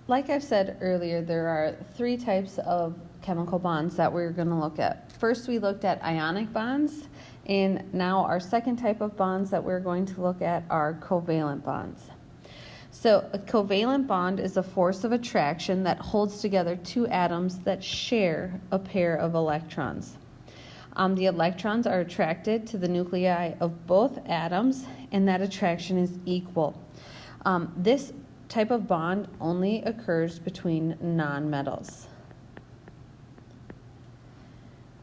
like I've said earlier, there are three types of chemical bonds that we're going to look at. First, we looked at ionic bonds, and now our second type of bonds that we're going to look at are covalent bonds. So a covalent bond is a force of attraction that holds together two atoms that share a pair of electrons. The electrons are attracted to the nuclei of both atoms, and that attraction is equal. This type of bond only occurs between nonmetals.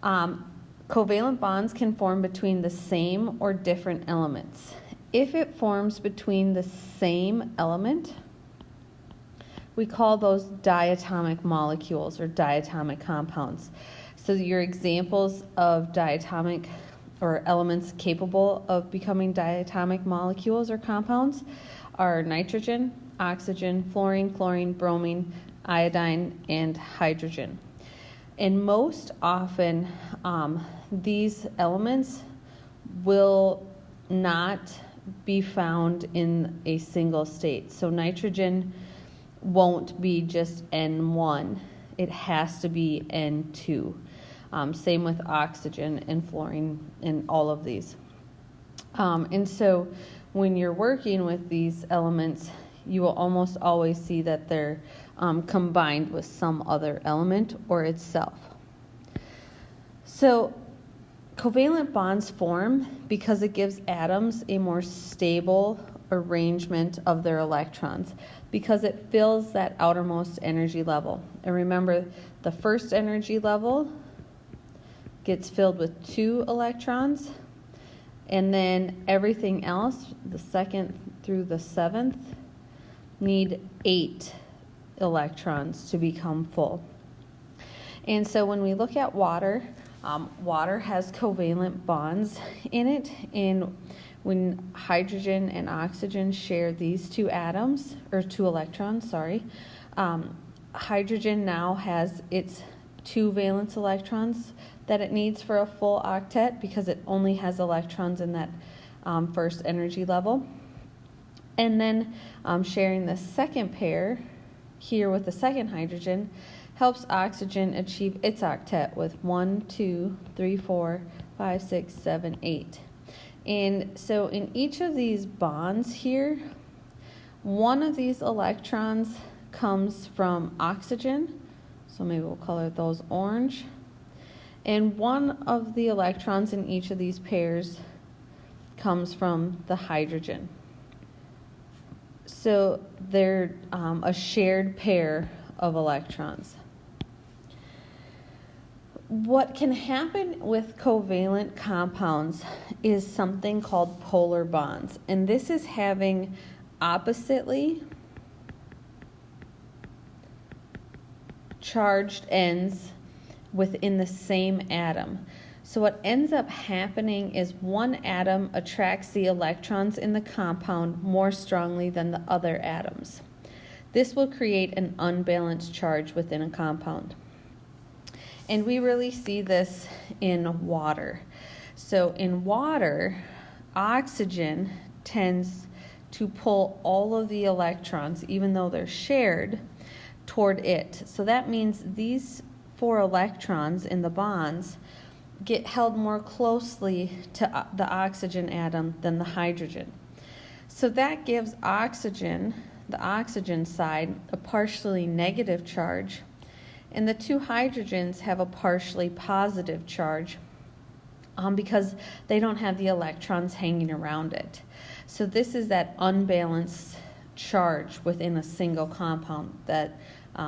Covalent bonds can form between the same or different elements. If it forms between the same element, we call those diatomic molecules or diatomic compounds. So your examples of diatomic or elements capable of becoming diatomic molecules or compounds are nitrogen, oxygen, fluorine, chlorine, bromine, iodine, and hydrogen. And most often, these elements will not be found in a single state. So nitrogen won't be just N1. It has to be N2. Same with oxygen and fluorine and all of these. And so when you're working with these elements, you will almost always see that they're combined with some other element or itself. So covalent bonds form because it gives atoms a more stable arrangement of their electrons, because it fills that outermost energy level. And remember, the first energy level gets filled with 2 electrons, and then everything else, the 2nd through the 7th, need 8 electrons to become full. And so when we look at water, water has covalent bonds in it, and when hydrogen and oxygen share these 2 atoms, or 2 electrons, hydrogen now has its 2 valence electrons that it needs for a full octet, because it only has electrons in that first energy level. And then sharing the second pair here with the second hydrogen helps oxygen achieve its octet with 1, 2, 3, 4, 5, 6, 7, 8. And so in each of these bonds here, one of these electrons comes from oxygen, so maybe we'll color those orange, and one of the electrons in each of these pairs comes from the hydrogen. So they're a shared pair of electrons. What can happen with covalent compounds is something called polar bonds, and this is having oppositely charged ends within the same atom. So what ends up happening is one atom attracts the electrons in the compound more strongly than the other atoms. This will create an unbalanced charge within a compound. And we really see this in water. So in water, oxygen tends to pull all of the electrons, even though they're shared, toward it. So that means these 4 electrons in the bonds get held more closely to the oxygen atom than the hydrogen. So that gives oxygen, the oxygen side, a partially negative charge, and the 2 hydrogens have a partially positive charge because they don't have the electrons hanging around it. So this is that unbalanced charge within a single compound that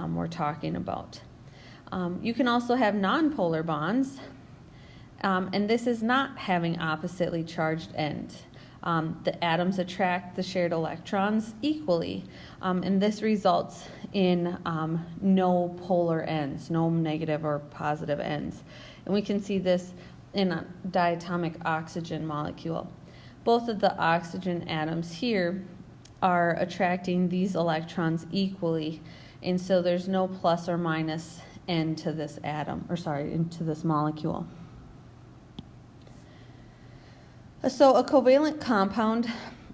we're talking about. You can also have nonpolar bonds, and this is not having oppositely charged ends. The atoms attract the shared electrons equally, and this results in no polar ends, no negative or positive ends. And we can see this in a diatomic oxygen molecule. Both of the oxygen atoms here are attracting these electrons equally, and so there's no plus or minus end to this into this molecule. So a covalent compound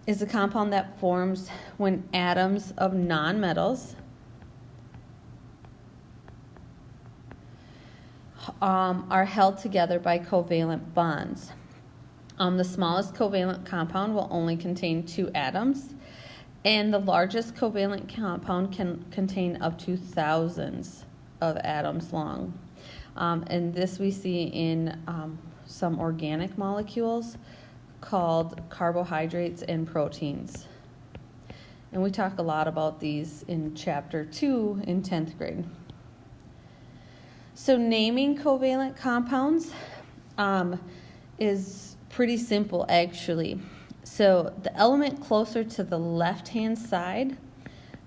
is a compound that forms when atoms of nonmetals are held together by covalent bonds. The smallest covalent compound will only contain 2 atoms, and the largest covalent compound can contain up to thousands of atoms long. And this we see in some organic molecules called carbohydrates and proteins. And we talk a lot about these in Chapter 2 in 10th grade. So naming covalent compounds is pretty simple, actually. So the element closer to the left-hand side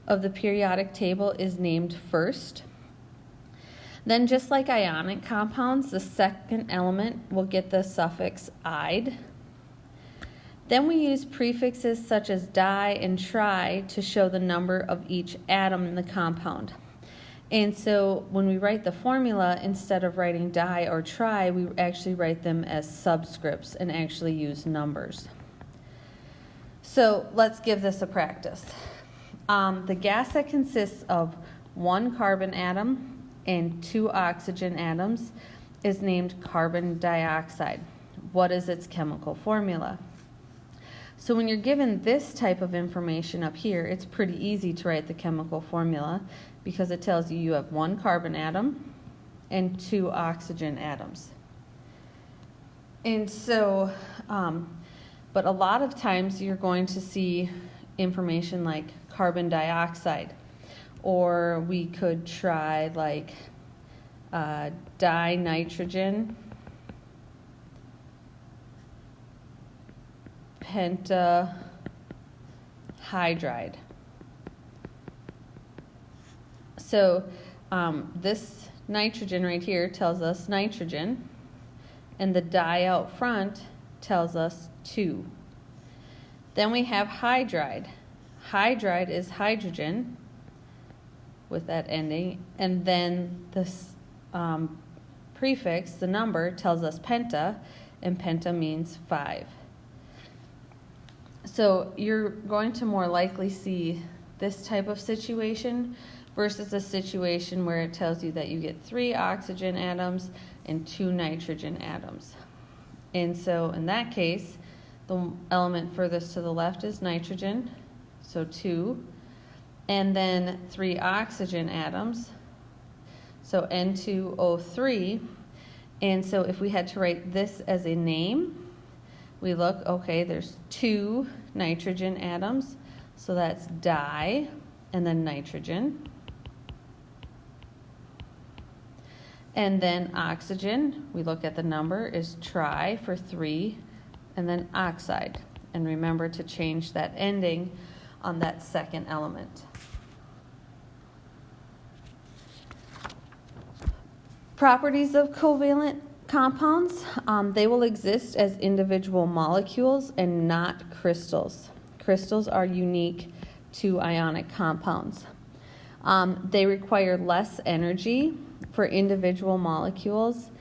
of the periodic table is named first. Then, just like ionic compounds, the second element will get the suffix "ide." Then we use prefixes such as di and tri to show the number of each atom in the compound. And so when we write the formula, instead of writing di or tri, we actually write them as subscripts and actually use numbers. So let's give this a practice. The gas that consists of 1 carbon atom and 2 oxygen atoms is named carbon dioxide. What is its chemical formula? So when you're given this type of information up here, it's pretty easy to write the chemical formula because it tells you have 1 carbon atom and 2 oxygen atoms. And so, but a lot of times you're going to see information like carbon dioxide, or we could try like dinitrogen, pentahydride. So this nitrogen right here tells us nitrogen, and the di out front tells us 2. Then we have hydride. Hydride is hydrogen with that ending, and then this prefix, the number, tells us penta, and penta means 5. So you're going to more likely see this type of situation versus a situation where it tells you that you get 3 oxygen atoms and 2 nitrogen atoms. And so in that case, the element furthest to the left is nitrogen, so 2, and then 3 oxygen atoms, so N2O3. And so if we had to write this as a name, we look, okay, there's 2 nitrogen atoms, so that's di, and then nitrogen. And then oxygen, we look at the number, is tri for 3, and then oxide. And remember to change that ending on that second element. Properties of covalent compounds, they will exist as individual molecules and not crystals. Crystals are unique to ionic compounds. They require less energy for individual molecules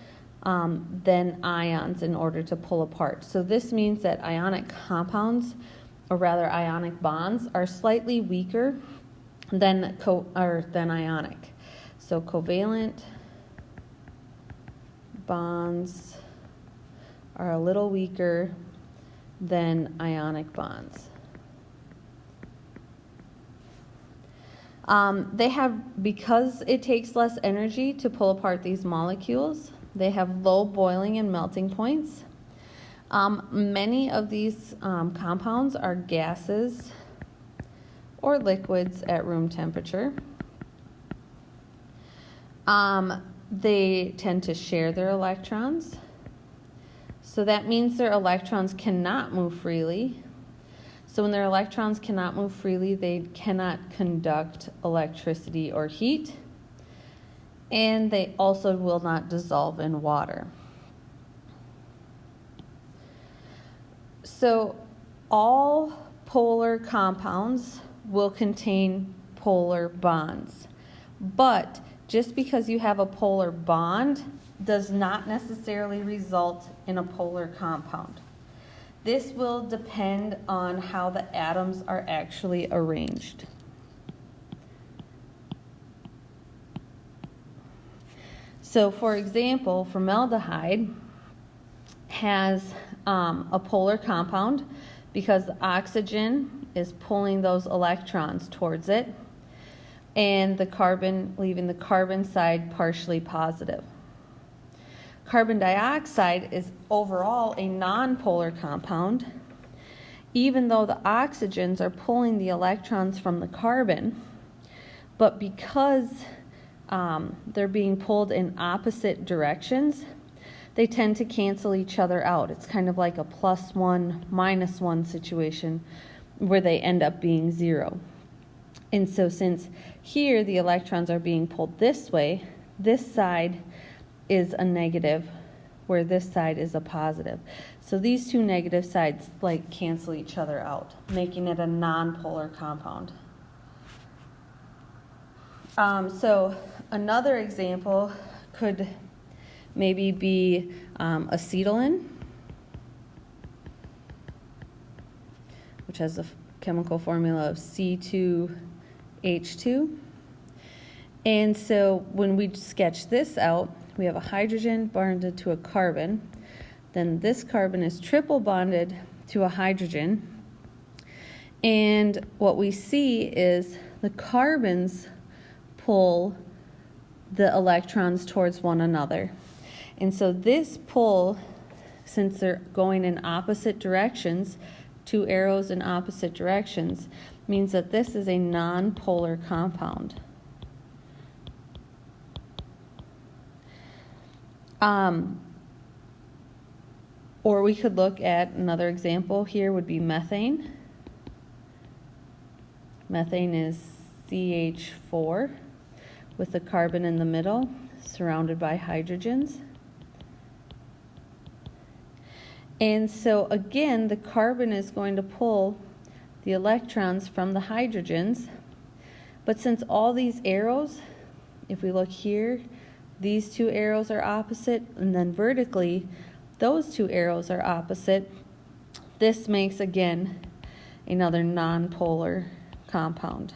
than ions in order to pull apart. So this means that ionic compounds, or rather ionic bonds, are slightly weaker than ionic. So covalent bonds are a little weaker than ionic bonds. Because it takes less energy to pull apart these molecules, they have low boiling and melting points. Many of these compounds are gases or liquids at room temperature. They tend to share their electrons. So that means their electrons cannot move freely. So when their electrons cannot move freely, they cannot conduct electricity or heat. And they also will not dissolve in water. So all polar compounds will contain polar bonds. But just because you have a polar bond does not necessarily result in a polar compound. This will depend on how the atoms are actually arranged. So for example, formaldehyde has a polar compound because the oxygen is pulling those electrons towards it, and the carbon leaving the carbon side partially positive. Carbon dioxide is overall a nonpolar compound, even though the oxygens are pulling the electrons from the carbon, but because they're being pulled in opposite directions, they tend to cancel each other out. It's kind of like a +1, -1 situation where they end up being 0. And so since here the electrons are being pulled this way, this side is a negative, where this side is a positive. So these two negative sides like cancel each other out, making it a nonpolar compound. So another example could maybe be acetylene, which has the chemical formula of C2H2. And so when we sketch this out, we have a hydrogen bonded to a carbon. Then this carbon is triple bonded to a hydrogen. And what we see is the carbons pull the electrons towards one another. And so this pull, since they're going in opposite directions, two arrows in opposite directions, means that this is a nonpolar compound. Or we could look at another example here would be methane. Methane is CH4 with the carbon in the middle, surrounded by hydrogens. And so again, the carbon is going to pull the electrons from the hydrogens, but since all these arrows, if we look here, these two arrows are opposite, and then vertically, those two arrows are opposite, this makes, again, another nonpolar compound.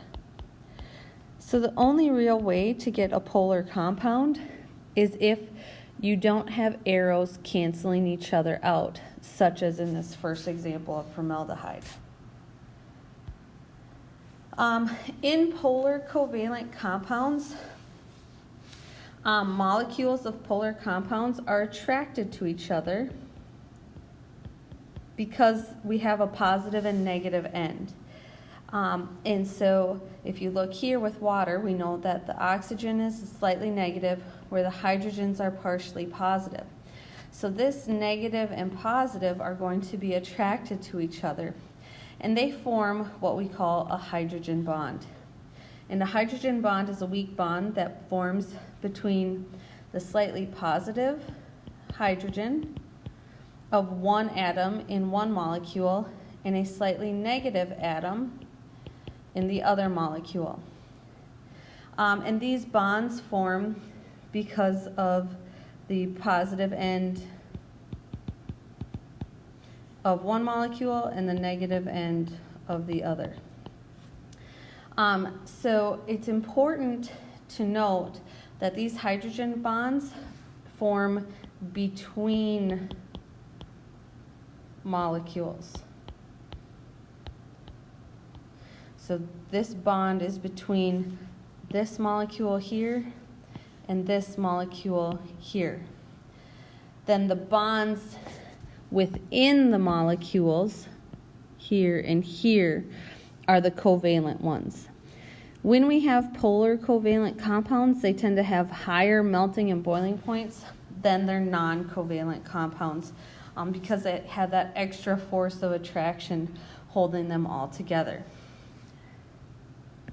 So the only real way to get a polar compound is if you don't have arrows canceling each other out, such as in this first example of formaldehyde. In polar covalent compounds, molecules of polar compounds are attracted to each other because we have a positive and negative end. And so if you look here with water, we know that the oxygen is slightly negative where the hydrogens are partially positive. So this negative and positive are going to be attracted to each other, and they form what we call a hydrogen bond. And a hydrogen bond is a weak bond that forms between the slightly positive hydrogen of one atom in one molecule and a slightly negative atom in the other molecule. And these bonds form because of the positive end of one molecule and the negative end of the other. So it's important to note that these hydrogen bonds form between molecules. So this bond is between this molecule here and this molecule here. Then the bonds within the molecules here and here are the covalent ones. When we have polar covalent compounds, they tend to have higher melting and boiling points than their non-covalent compounds because they have that extra force of attraction holding them all together.